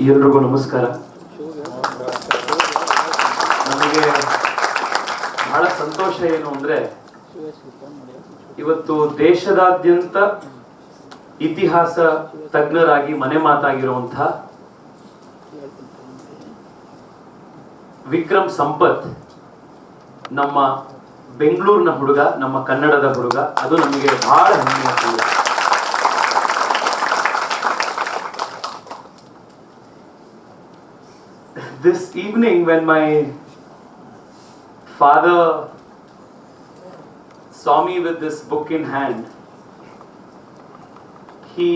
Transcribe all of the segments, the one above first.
ಎಲ್ರಿಗೂ ನಮಸ್ಕಾರ. ನನಗೆ ಬಹಳ ಸಂತೋಷ ಏನು ಅಂದರೆ ಇವತ್ತು ದೇಶದಾದ್ಯಂತ ಇತಿಹಾಸ ತಜ್ಞರಾಗಿ ಮನೆ ಮಾತಾಗಿರುವಂಥ ವಿಕ್ರಮ್ ಸಂಪತ್ ನಮ್ಮ ಬೆಂಗಳೂರಿನ ಹುಡುಗ, ನಮ್ಮ ಕನ್ನಡದ ಹುಡುಗ, ಅದು ನಮಗೆ ಬಹಳ ಹೆಮ್ಮೆ ಆಗ್ತದೆ. This evening when my father saw me with this book in hand, he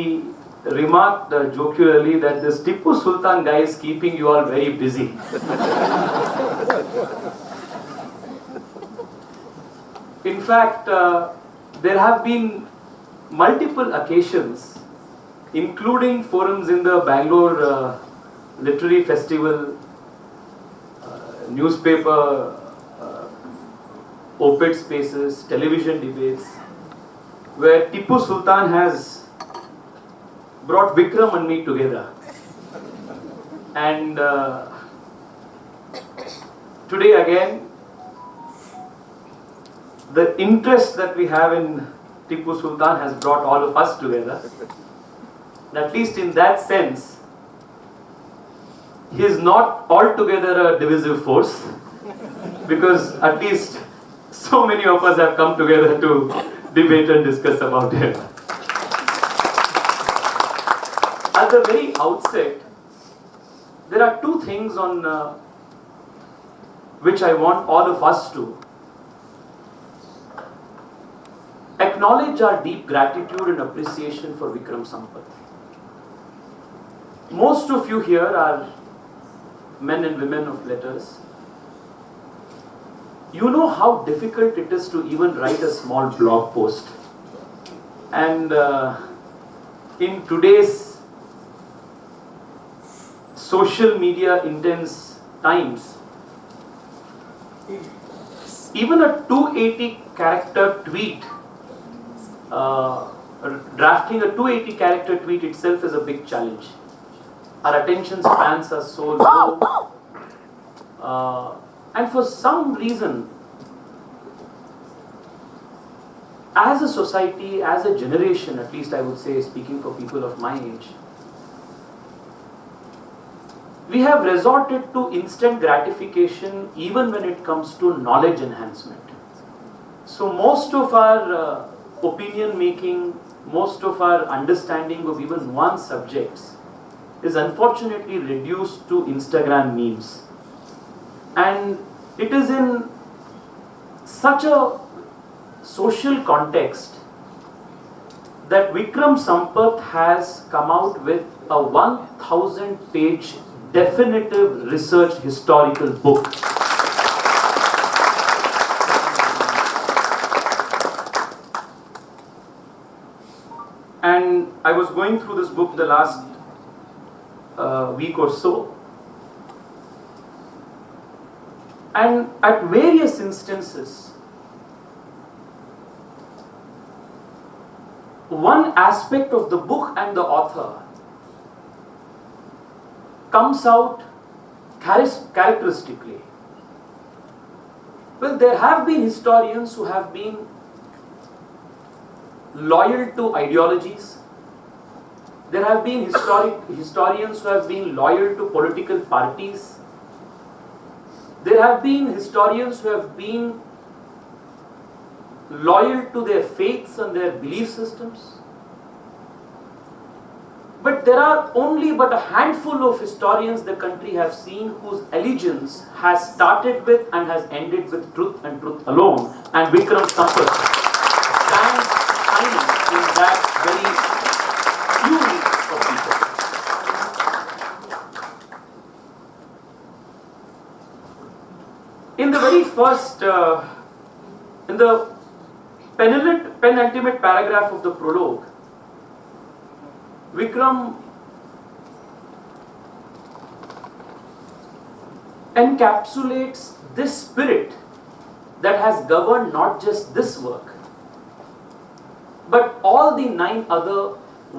remarked jocularly that this Tipu Sultan guy is keeping you all very busy. In fact, there have been multiple occasions, including forums in the Bangalore Literary Festival, newspaper, op-ed spaces, television debates, where Tipu Sultan has brought Vikram and me together. And today again, the interest that we have in Tipu Sultan has brought all of us together. And at least in that sense, he is not altogether a divisive force, because at least so many of us have come together to debate and discuss about him. At the very outset, there are two things on which I want all of us to acknowledge our deep gratitude and appreciation for Vikram Sampath. Most of you here are men and women of letters. You know how difficult it is to even write a small blog post. And in today's social media intense times, even a 280 character tweet, drafting a 280 character tweet itself is a big challenge. Our attention spans are so low, and for some reason, as a society, as a generation, at least I would say, speaking for people of my age, we have resorted to instant gratification even when it comes to knowledge enhancement. So most of our opinion making, most of our understanding of even one subjects is unfortunately reduced to Instagram memes. And it is in such a social context that Vikram Sampath has come out with a 1,000-page definitive research historical book. And I was going through this book the last week or so, and at various instances, one aspect of the book and the author comes out characteristically. Well, there have been historians who have been loyal to ideologies. There have been historians who have been loyal to political parties. There have been historians who have been loyal to their faiths and their belief systems. But there are only but a handful of historians the country has seen whose allegiance has started with and has ended with truth and truth alone. And Vikram Sampath stands shining in that very few of people. In the very first, in the penultimate paragraph of the prologue, Vikram encapsulates this spirit that has governed not just this work, but all the 9 other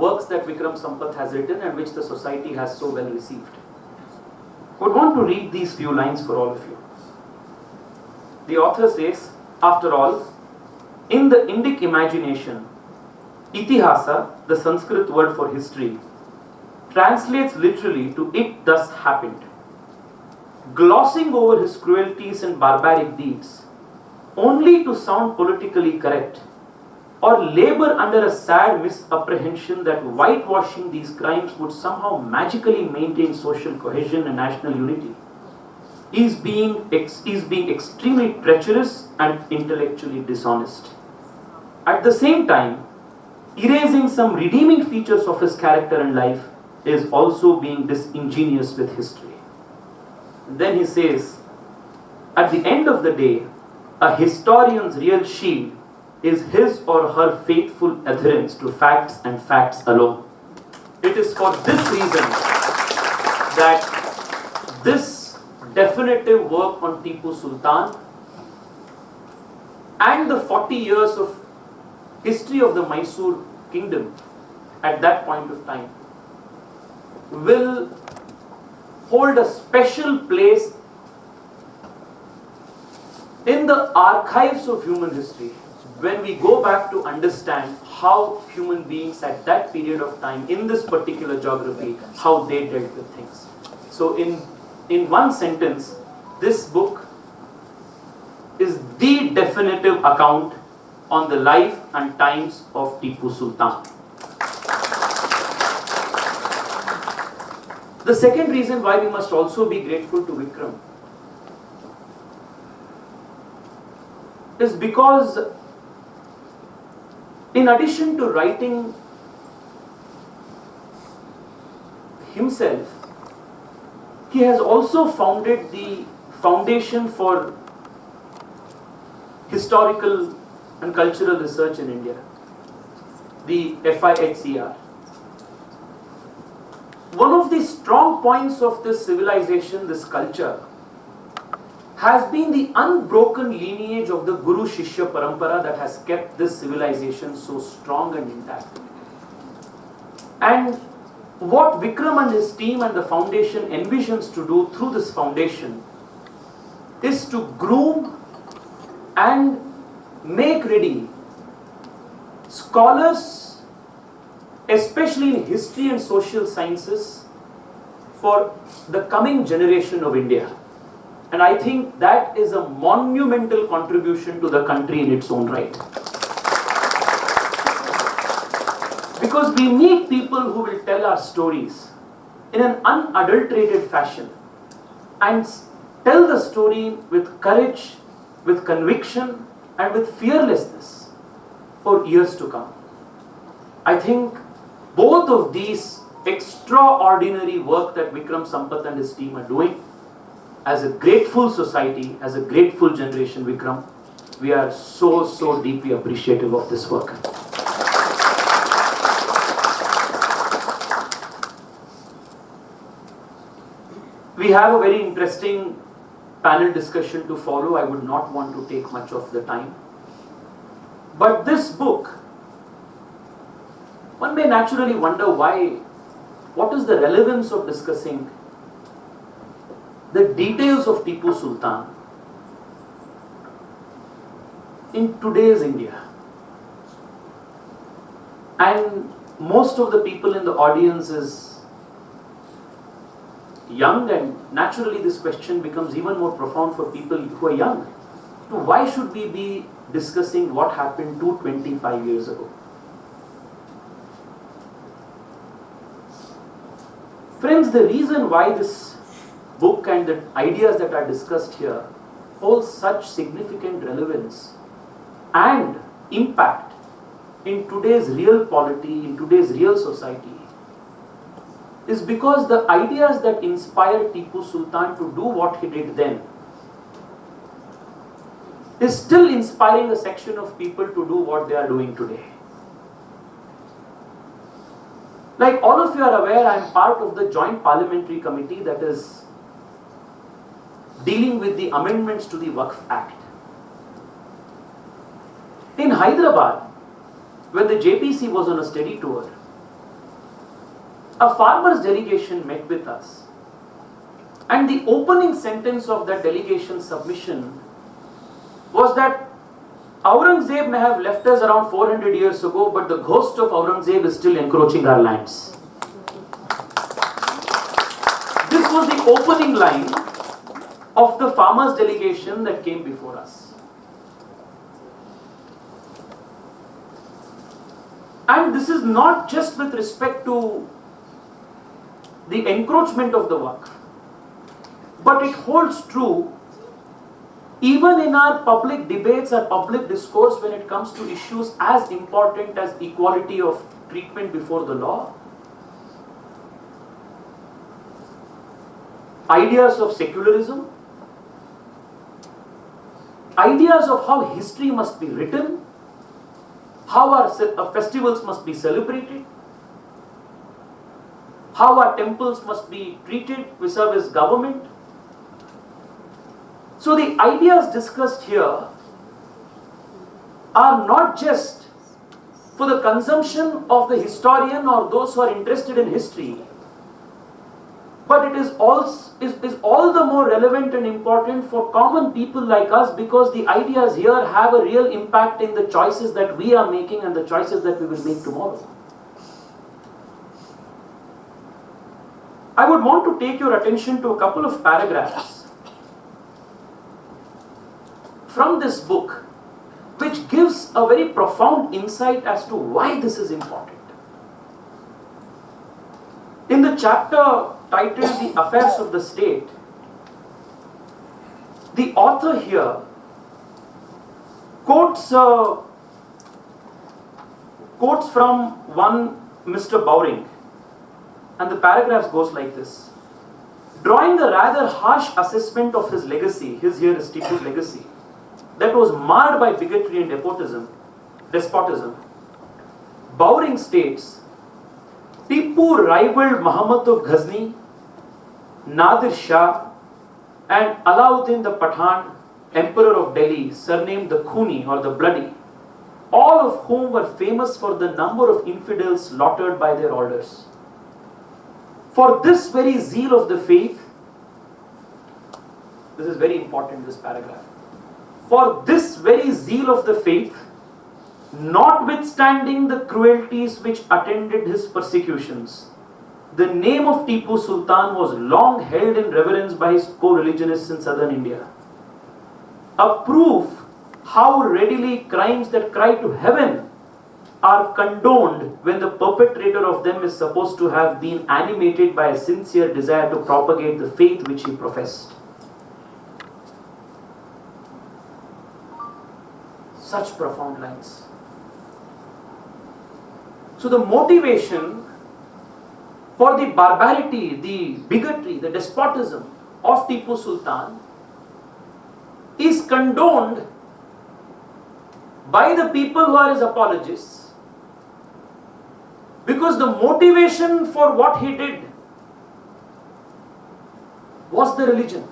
works that Vikram Sampath has written and which the society has so well received. I would want to read these few lines for all of you. The author says, after all, in the Indic imagination, Itihasa, the Sanskrit word for history, translates literally to "it thus happened." Glossing over his cruelties and barbaric deeds, only to sound politically correct, or labor under a sad misapprehension that whitewashing these crimes would somehow magically maintain social cohesion and national unity, is being extremely treacherous and intellectually dishonest. At the same time, erasing some redeeming features of his character and life is also being disingenuous with history. And then he says, at the end of the day, a historian's real shield is his or her faithful adherence to facts and facts alone. It is for this reason that this definitive work on Tipu Sultan and the 40 years of history of the Mysore kingdom at that point of time will hold a special place in the archives of human history when we go back to understand how human beings at that period of time in this particular geography, how they dealt with things. So in one sentence, this book is the definitive account on the life and times of Tipu Sultan. The second reason why we must also be grateful to Vikram is because in addition to writing himself, he has also founded the Foundation for Historical and Cultural Research in India, the FIHCR. One of the strong points of this civilization, this culture, has been the unbroken lineage of the Guru Shishya Parampara that has kept this civilization so strong and intact. And what Vikram and his team and the foundation envisions to do through this foundation is to groom and make ready scholars, especially in history and social sciences, for the coming generation of India. And I think that is a monumental contribution to the country in its own right. Because we need people who will tell our stories in an unadulterated fashion and tell the story with courage, with conviction, and with fearlessness for years to come. I think both of these extraordinary work that Vikram Sampath and his team are doing, as a grateful society, as a grateful generation, Vikram, we are so deeply appreciative of this work. We have a very interesting panel discussion to follow. I would not want to take much of the time. But this book, one may naturally wonder what is the relevance of discussing the details of Tipu Sultan in today's India. And most of the people in the audience is young, and naturally this question becomes even more profound for people who are young. So why should we be discussing what happened 25 years ago? Friends, the reason why this book and the ideas that are discussed here hold such significant relevance and impact in today's real polity, in today's real society, is because the ideas that inspired Tipu Sultan to do what he did then is still inspiring a section of people to do what they are doing today. Like all of you are aware, I am part of the Joint Parliamentary Committee that is dealing with the amendments to the Waqf Act. In Hyderabad, when the JPC was on a study tour, a farmers' delegation met with us. And the opening sentence of that delegation submission was that Aurangzeb may have left us around 400 years ago, but the ghost of Aurangzeb is still encroaching our lands. This was the opening line of the farmers' delegation that came before us. And this is not just with respect to the encroachment of the Waqf, but it holds true even in our public debates, our public discourse when it comes to issues as important as equality of treatment before the law, ideas of secularism, ideas of how history must be written, how our festivals must be celebrated, how our temples must be treated vis-a-vis government. So the ideas discussed here are not just for the consumption of the historian or those who are interested in history, but it is all the more relevant and important for common people like us, because the ideas here have a real impact in the choices that we are making and the choices that we will make tomorrow. I would want to take your attention to a couple of paragraphs from this book, which gives a very profound insight as to why this is important. In the chapter titled The Affairs of the State, the author here quotes from one Mr. Bowring, and the paragraph goes like this. Drawing a rather harsh assessment of his legacy, his here is Tipu's legacy, that was marred by bigotry and despotism, Bowring states, Tipu rivaled Muhammad of Ghazni, Nadir Shah, and Alauddin the Pathan, Emperor of Delhi, surnamed the Khuni or the Bloody, all of whom were famous for the number of infidels slaughtered by their orders. For this very zeal of the faith, this is very important, this paragraph. For this very zeal of the faith, notwithstanding the cruelties which attended his persecutions, the name of Tipu Sultan was long held in reverence by his co-religionists in southern India. A proof how readily crimes that cry to heaven are condoned when the perpetrator of them is supposed to have been animated by a sincere desire to propagate the faith which he professed. Such profound lines. So the motivation for the barbarity, the bigotry, the despotism of Tipu Sultan is condoned by the people who are his apologists, because the motivation for what he did was the religion.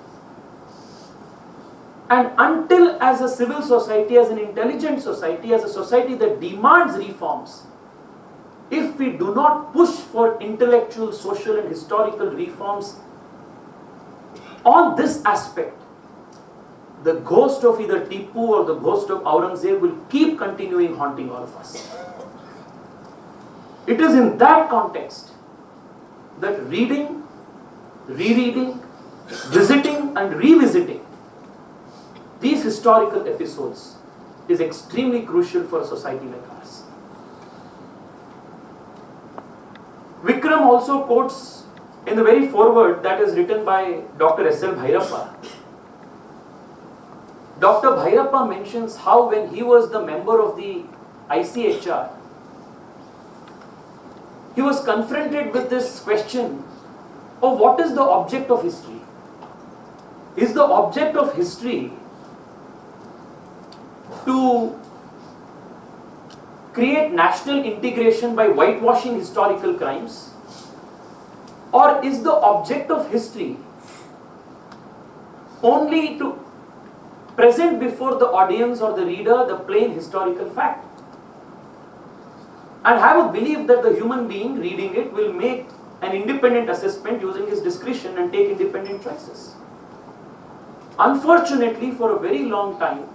And until as a civil society, as an intelligent society, as a society that demands reforms, if we do not push for intellectual, social and historical reforms on this aspect, the ghost of either Tipu or the ghost of Aurangzeb will keep continuing haunting all of us. It is in that context that reading, rereading, visiting and revisiting these historical episodes is extremely crucial for a society like ours. Vikram also quotes in the very foreword that is written by Dr. S.L. Bhairappa. Dr. Bhairappa mentions how when he was the member of the ICHR, he was confronted with this question of what is the object of history? Is the object of history to create national integration by whitewashing historical crimes? Or is the object of history only to present before the audience or the reader the plain historical fact? And have a belief that the human being reading it will make an independent assessment using his discretion and take independent choices. Unfortunately, for a very long time,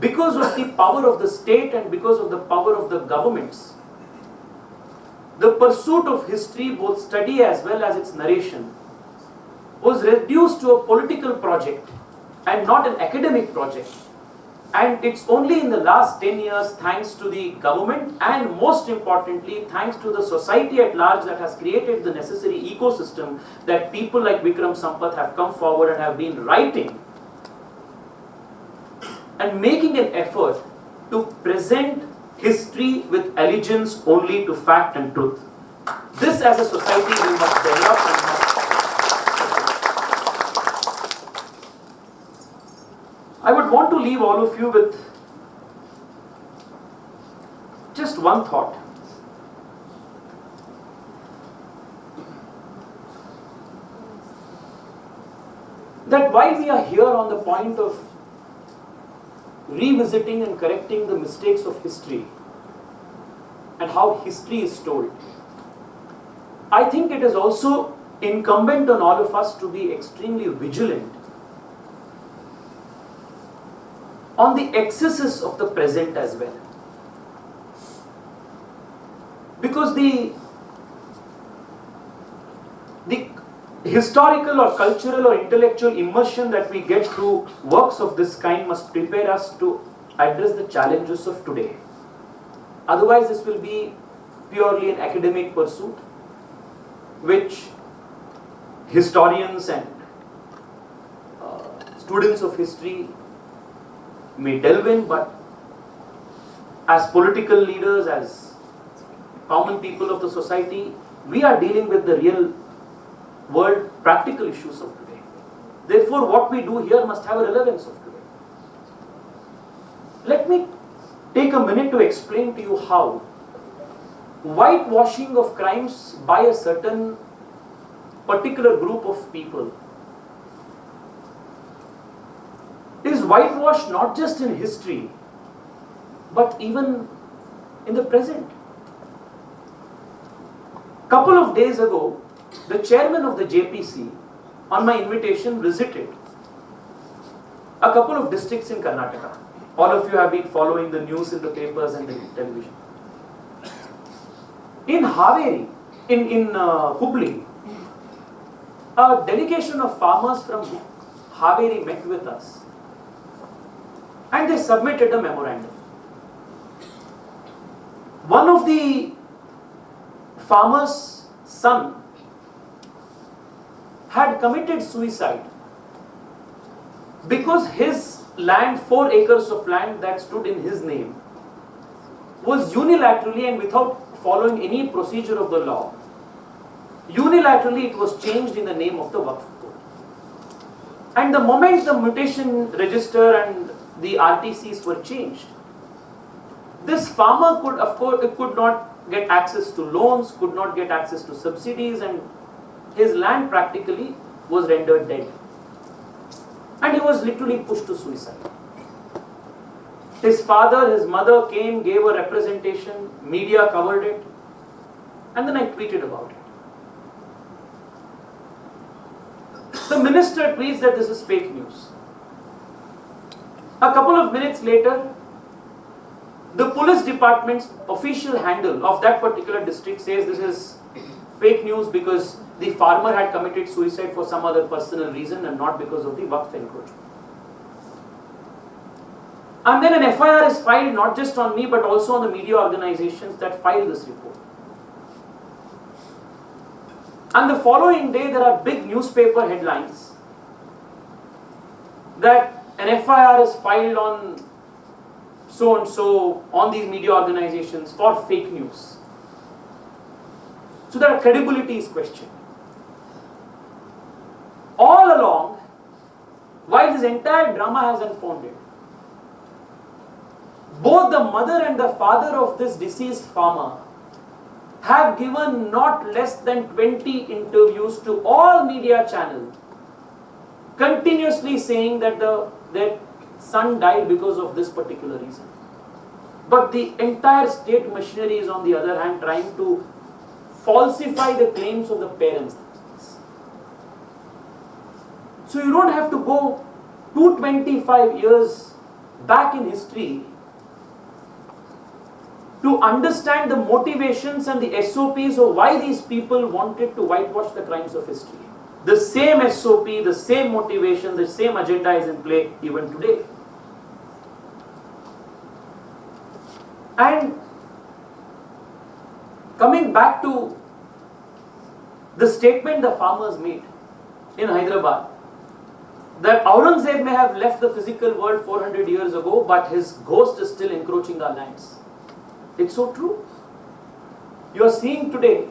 because of the power of the state and because of the power of the governments, the pursuit of history, both study as well as its narration, was reduced to a political project and not an academic project. And it's only in the last 10 years, thanks to the government and most importantly, thanks to the society at large that has created the necessary ecosystem, that people like Vikram Sampath have come forward and have been writing and making an effort to present history with allegiance only to fact and truth. This as a society we must develop and must. I would want to leave all of you with just one thought. That while we are here on the point of revisiting and correcting the mistakes of history and how history is told, I think it is also incumbent on all of us to be extremely vigilant on the excesses of the present as well. Because the historical or cultural or intellectual immersion that we get through works of this kind must prepare us to address the challenges of today. Otherwise, this will be purely an academic pursuit, which historians and students of history may delve in, but as political leaders, as common people of the society, we are dealing with the real world practical issues of today. Therefore, what we do here must have a relevance of today. Let me take a minute to explain to you how whitewashing of crimes by a certain particular group of people is whitewashed not just in history, but even in the present. Couple of days ago, the chairman of the JPC, on my invitation, visited a couple of districts in Karnataka. All of you have been following the news in the papers and the television. In Haveri, in Hubli, a delegation of farmers from Haveri met with us. And they submitted a memorandum. One of the farmer's son had committed suicide because his land, 4 acres of land that stood in his name, was unilaterally and without following any procedure of the law, unilaterally it was changed in the name of the Waqf Board. And the moment the mutation register and the RTCs were changed, this farmer could not get access to loans, could not get access to subsidies, and his land practically was rendered dead. And he was literally pushed to suicide. His father, his mother came, gave a representation, media covered it, and then I tweeted about it. The minister tweets that this is fake news. A couple of minutes later, the police department's official handle of that particular district says this is fake news because the farmer had committed suicide for some other personal reason and not because of the Waqf encroachment. And then an FIR is filed not just on me but also on the media organizations that filed this report. And the following day there are big newspaper headlines that an FIR is filed on so and so on these media organizations for fake news. So their credibility is questioned. All along, while this entire drama has unfolded, both the mother and the father of this deceased farmer have given not less than 20 interviews to all media channels, continuously saying that their son died because of this particular reason. But the entire state machinery is on the other hand trying to falsify the claims of the parents. So you don't have to go 225 years back in history to understand the motivations and the SOPs of why these people wanted to whitewash the crimes of history. The same SOP, the same motivation, the same agenda is in play even today. And coming back to the statement the farmers made in Hyderabad, that Aurangzeb may have left the physical world 400 years ago, but his ghost is still encroaching our lands. It's so true. You are seeing today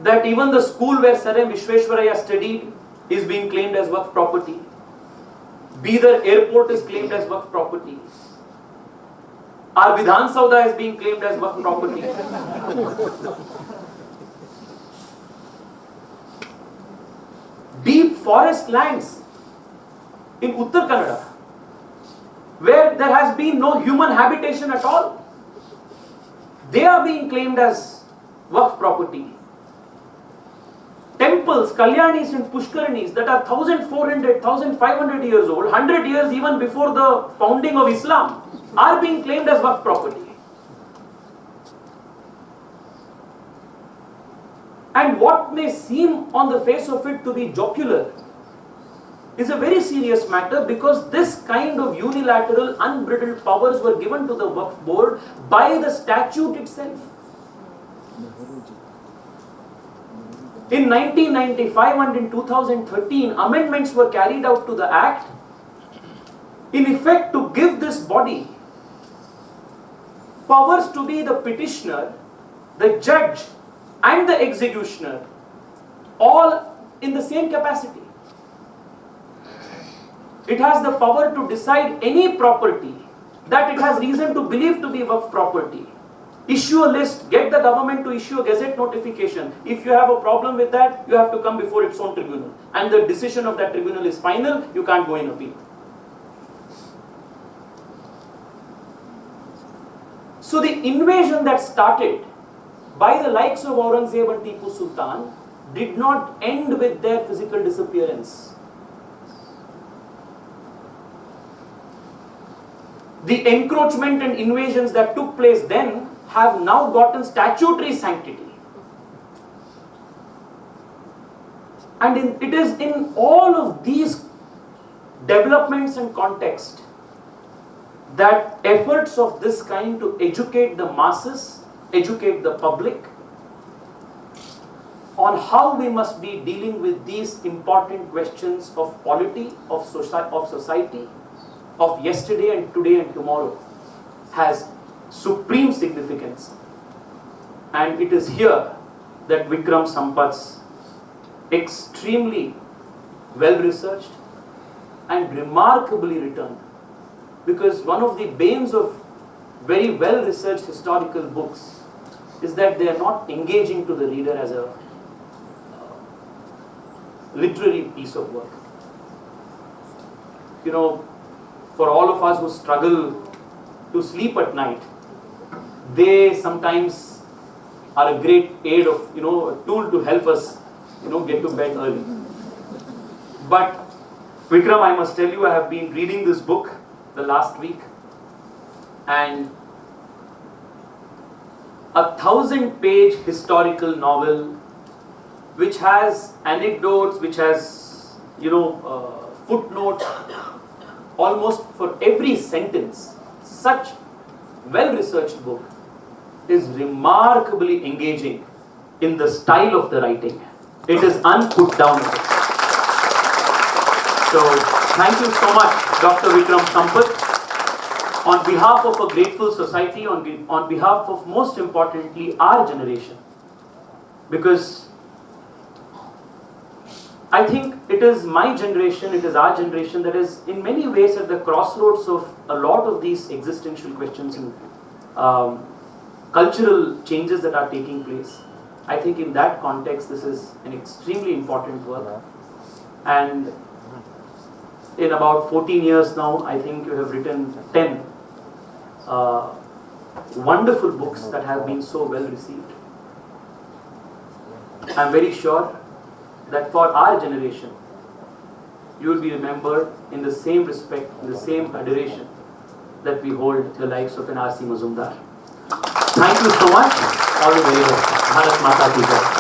that even the school where Sir M. Vishweshwaraya studied is being claimed as Waqf property. Bidar airport is claimed as Waqf property. Our Vidhan Sauda is being claimed as Waqf property. Deep forest lands in Uttar Kannada, where there has been no human habitation at all, they are being claimed as Waqf property. Temples, Kalyanis and Pushkaranis that are 1400, 1500 years old, 100 years even before the founding of Islam, are being claimed as Waqf property. And what may seem on the face of it to be jocular is a very serious matter, because this kind of unilateral, unbridled powers were given to the Waqf board by the statute itself. In 1995 and in 2013, amendments were carried out to the Act in effect to give this body powers to be the petitioner, the judge and the executioner, all in the same capacity. It has the power to decide any property that it has reason to believe to be Waqf property. Issue a list, get the government to issue a gazette notification. If you have a problem with that, you have to come before its own tribunal. And the decision of that tribunal is final, you can't go in appeal. So the invasion that started by the likes of Aurangzeb and Tipu Sultan did not end with their physical disappearance. The encroachment and invasions that took place then have now gotten statutory sanctity. And it is in all of these developments and context that efforts of this kind to educate the masses, educate the public on how we must be dealing with these important questions of polity, of society, of yesterday and today and tomorrow, has supreme significance. And it is here that Vikram Sampath's extremely well researched and remarkably written, because one of the banes of very well researched historical books is that they are not engaging to the reader as a literary piece of work. You know, for all of us who struggle to sleep at night, they sometimes are a great aid of, a tool to help us, get to bed early. But Vikram, I must tell you, I have been reading this book the last week, and a 1000-page historical novel which has anecdotes, which has, footnotes almost for every sentence. Such well-researched book is remarkably engaging in the style of the writing. It is unput down. So, thank you so much, Dr. Vikram Sampath, on behalf of a grateful society, on behalf of, most importantly, our generation. Because I think it is my generation, it is our generation that is in many ways at the crossroads of a lot of these existential questions and cultural changes that are taking place. I think in that context, this is an extremely important work. And in about 14 years now, I think you have written 10 wonderful books that have been so well received. I am very sure that for our generation, you will be remembered in the same respect, in the same adoration that we hold the likes of an R.C. Mazumdar. Thank you so much. All the very best. Bharat Mata Ki Jai.